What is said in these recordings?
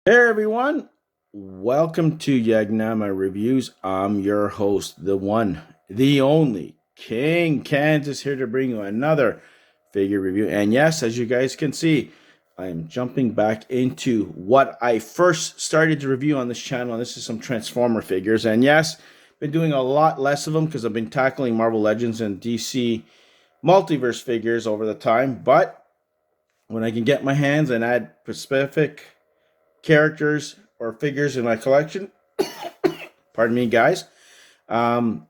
Hey everyone, welcome to Yagnama Reviews. I'm your host, the one, the only King Kansas, here to bring you another figure review. And yes, as you guys can see, I'm jumping back into what I first started to review on this channel. And this is some Transformer figures. And yes, been doing a lot less of them because I've been tackling Marvel Legends and DC Multiverse figures over the time. But when I can get my hands and add specific characters or figures in my collection, pardon me, guys, um,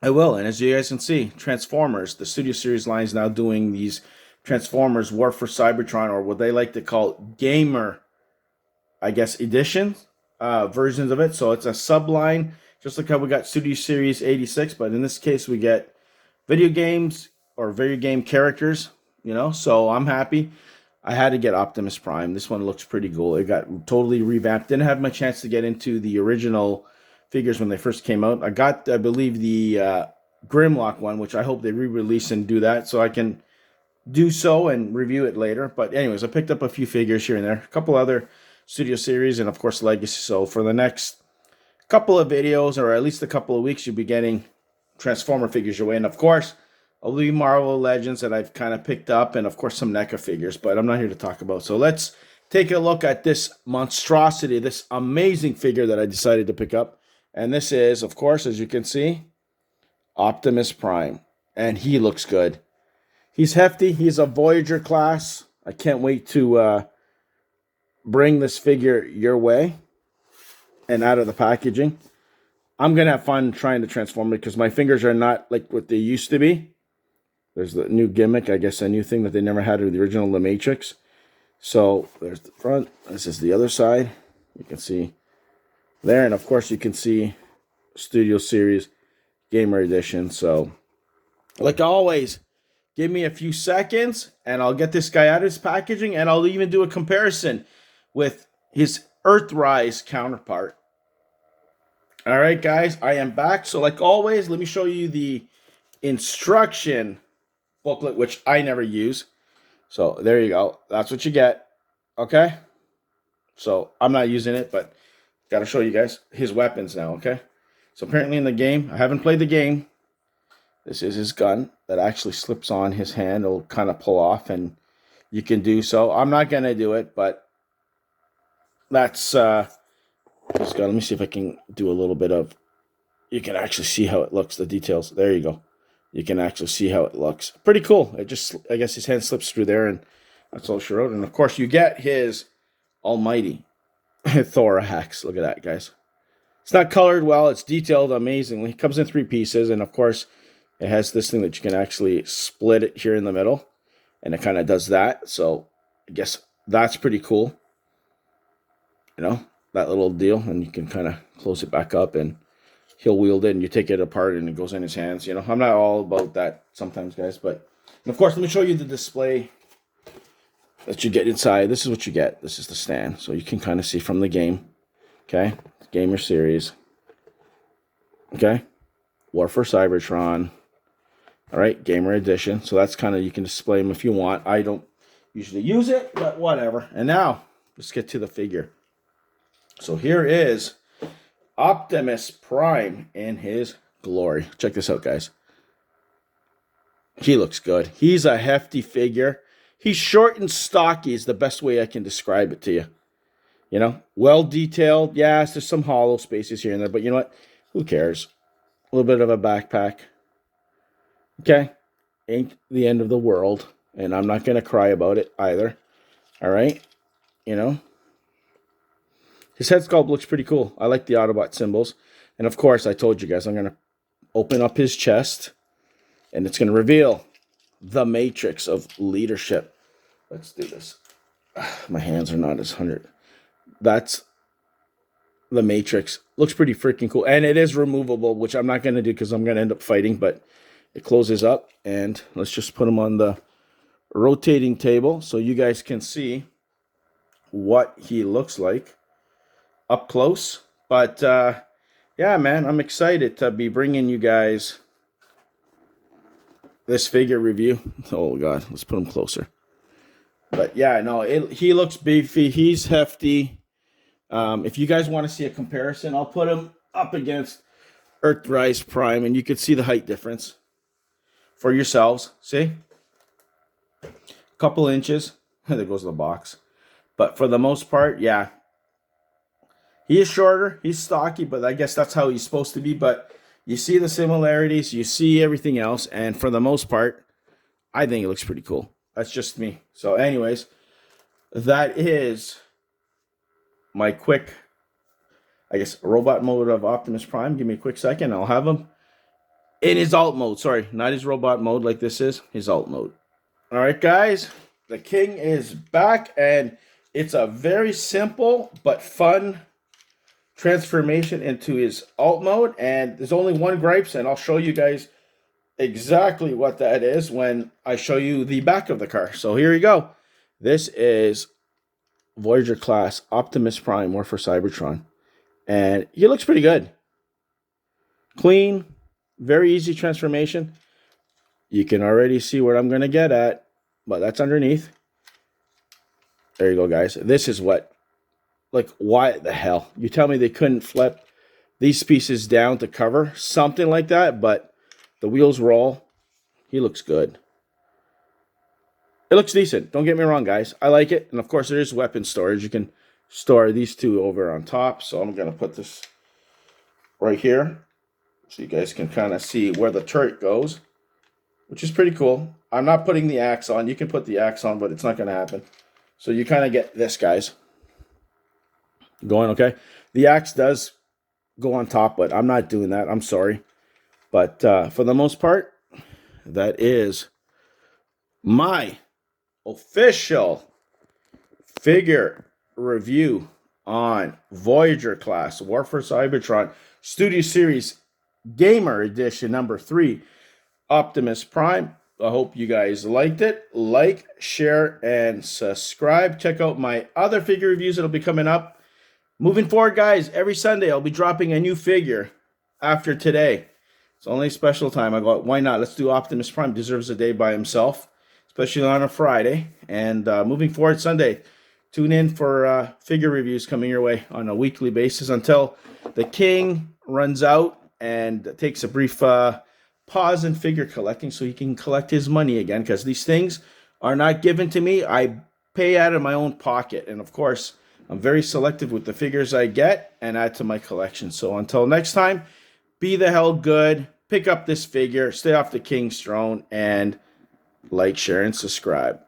I will. And as you guys can see, Transformers, the Studio Series line is now doing these Transformers War for Cybertron, or what they like to call gamer, I guess, editions, versions of it. So it's a subline, just like how we got Studio Series 86, but in this case, we get video games or video game characters, so I'm happy. I had to get Optimus Prime. This one looks pretty cool. It got totally revamped. Didn't have my chance to get into the original figures when they first came out. I got, I believe, the Grimlock one, which I hope they re-release and do that so I can do so and review it later. But anyways, I picked up a few figures here and there. A couple other Studio Series and, of course, Legacy. So for the next couple of videos, or at least a couple of weeks, you'll be getting Transformer figures your way. And, of course, I'll be Marvel Legends that I've kind of picked up, and of course some NECA figures, but I'm not here to talk about. So let's take a look at this monstrosity, this amazing figure that I decided to pick up. And this is, of course, as you can see, Optimus Prime. And he looks good. He's hefty. He's a Voyager class. I can't wait to bring this figure your way and out of the packaging. I'm going to have fun trying to transform it because my fingers are not like what they used to be. There's the new gimmick, I guess, a new thing that they never had with the original The Matrix. So there's the front. This is the other side. You can see there. And, of course, you can see Studio Series Gamer Edition. So, like always, give me a few seconds, and I'll get this guy out of his packaging, and I'll even do a comparison with his Earthrise counterpart. All right, guys, I am back. So, like always, let me show you the instruction booklet, which I never use. So there you go. That's what you get. Okay. So I'm not using it, but got to show you guys his weapons now. Okay. So apparently in the game, I haven't played the game. This is his gun that actually slips on his hand. It'll kind of pull off, and you can do so. I'm not going to do it, but that's this gun. Let me see if I can do a little bit of, you can actually see how it looks, the details. There you go. You can actually see how it looks. Pretty cool. It just, I guess his hand slips through there, and that's all she wrote. And, of course, you get his almighty thorax. Look at that, guys. It's not colored well. It's detailed amazingly. It comes in 3 pieces, and, of course, it has this thing that you can actually split it here in the middle, and it kind of does that. So I guess that's pretty cool. That little deal, and you can kind of close it back up, and he'll wield it, and you take it apart, and it goes in his hands. I'm not all about that sometimes, guys. But, and of course, let me show you the display that you get inside. This is what you get. This is the stand. So you can kind of see from the game. Okay? Gamer Series. Okay? War for Cybertron. All right? Gamer Edition. So that's kind of, you can display them if you want. I don't usually use it, but whatever. And now, let's get to the figure. So here is Optimus Prime in his glory. Check this out, guys. He looks good. He's a hefty figure. He's short and stocky is the best way I can describe it to you. Well detailed. Yes, there's some hollow spaces here and there, but you know what? Who cares? A little bit of a backpack. Okay? Ain't the end of the world, and I'm not going to cry about it either. All right? His head sculpt looks pretty cool. I like the Autobot symbols. And of course, I told you guys, I'm going to open up his chest, and it's going to reveal the matrix of leadership. Let's do this. My hands are not as 100. That's the matrix. Looks pretty freaking cool. And it is removable, which I'm not going to do because I'm going to end up fighting, but it closes up. And let's just put him on the rotating table so you guys can see what he looks like up close. But yeah, man, I'm excited to be bringing you guys this figure review. Oh god, let's put him closer. But yeah, no, he looks beefy. He's hefty. If you guys want to see a comparison, I'll put him up against Earthrise Prime, and you can see the height difference for yourselves. See? A couple inches. There goes the box. But for the most part, yeah. He is shorter. He's stocky, but I guess that's how he's supposed to be. But you see the similarities. You see everything else. And for the most part, I think it looks pretty cool. That's just me. So anyways, that is my quick, I guess, robot mode of Optimus Prime. Give me a quick second. I'll have him in his alt mode. Sorry, not his robot mode like this is. His alt mode. All right, guys. The King is back, and it's a very simple but fun transformation into his alt mode. And there's only one gripes, and I'll show you guys exactly what that is when I show you the back of the car. So here we go. This is Voyager class Optimus Prime, or for Cybertron. And he looks pretty good. Clean, very easy transformation. You can already see what I'm going to get at, but that's underneath. There you go, guys. This is what, like, why the hell? You tell me they couldn't flip these pieces down to cover something like that, but the wheels roll. He looks good. It looks decent. Don't get me wrong, guys. I like it. And, of course, there is weapon storage. You can store these two over on top. So I'm going to put this right here so you guys can kind of see where the turret goes, which is pretty cool. I'm not putting the axe on. You can put the axe on, but it's not going to happen. So you kind of get this, guys. Going, okay? The axe does go on top, but I'm not doing that. I'm sorry. But for the most part, that is my official figure review on Voyager class War for Cybertron Studio Series Gamer Edition number 3 Optimus Prime. I hope you guys liked it. Like, share, and subscribe. Check out my other figure reviews that'll be coming up. Moving forward, guys, every Sunday I'll be dropping a new figure after today. It's only a special time. I go, why not? Let's do Optimus Prime. Deserves a day by himself, especially on a Friday. And moving forward, Sunday, tune in for figure reviews coming your way on a weekly basis until the King runs out and takes a brief pause in figure collecting so he can collect his money again, because these things are not given to me. I pay out of my own pocket. And, of course, I'm very selective with the figures I get and add to my collection. So until next time, be the hell good. Pick up this figure. Stay off the King's throne. And like, share, and subscribe.